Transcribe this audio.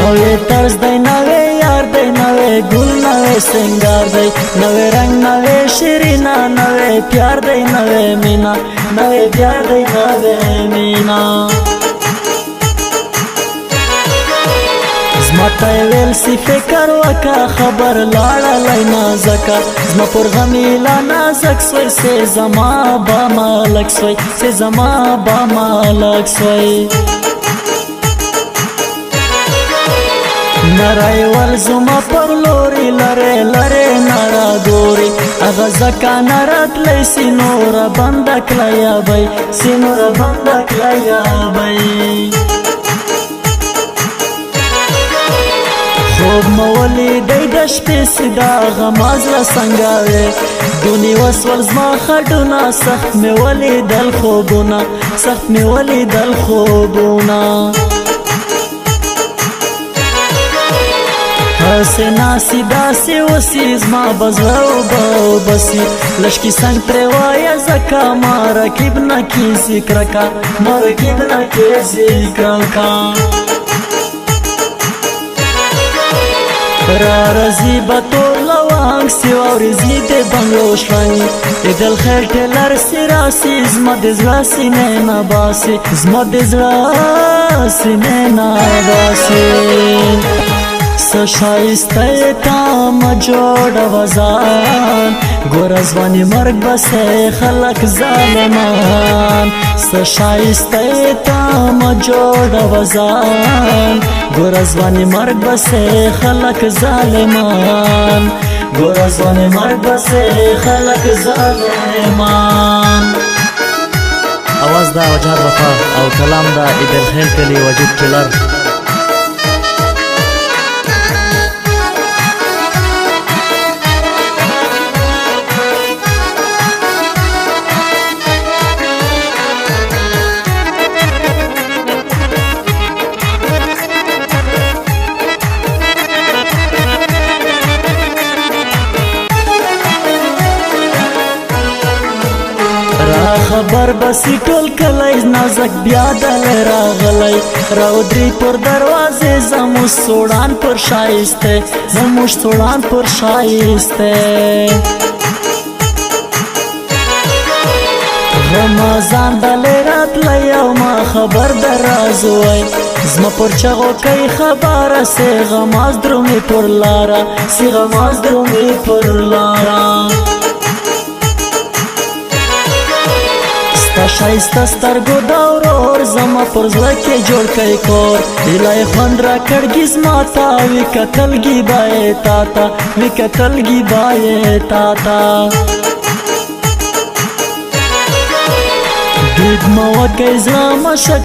نوې طرز دی نوې یار دی نوې ګل نوې سنگار دی نوې رنگ نوې شیرینا نوې پیار دی نوې مینا نوې پیار دی نوې مینا زما ته ویل سی فکر وکا خبر لاړلی نازکه زما پر غمی لا نازک سوی سی زما با مالک سوی سی زما با مالک سوی نرای ول زما پر لوری لره لره نرا ګوري اغه زکا نرات لیسی نور بند کلایا بای سی نور بند کلایا بای خوب مولی دی د شپې سدا غماز لا څنګه دونی وسول زما خډونه سخت می ولی دل خوبونه سخت می ولی دل خوبونه هسې ناسي داسې وسي زما بزړه اوبه وبسي لشکي څنګ ترې وایه ځکه ما رقیب نه کیسي کرکه ما رقیب نه کیسي کرکه را رزی با طول وانگ سی و رزی ده بنگلو شوی دل خیر ټیلر سی راسی زما د زړه سینې نه باسي زما د زړه سینې نه باسي څه ښایسته تا مه جوړوه ځان ګوره ځواني مرګ بسې خلک ظالمان څه ښایسته تا مه جوړوه ځان ګوره ځواني مرګ بسې خلک ظالمان ګوره ځواني مرګ بسې خلک ظالمان आवाज دا وجهاد وفا او کلام دا عیدالخیل کلی وجود ټیلر خبر بسی ټول کلی نازک بیا دلی راغلی راودری پر دروازې زموږ سوړان پر شایسته زموږ سوړان پر شایسته رمضان دلی راتلی او ما خبر در راز وی زما پر چغو کوي خبره سی غماز درومي پر لاره سی غماز درومي پر لاره ستا ښایسته سترګو دا ورور زما پر زړه کې جوړ کړی کور ایله یې خوند راکړګي زما ته وي کتلګي به یې تا ته وي کتلګي به یې تا ته دید مه وکئ زړه مه ښه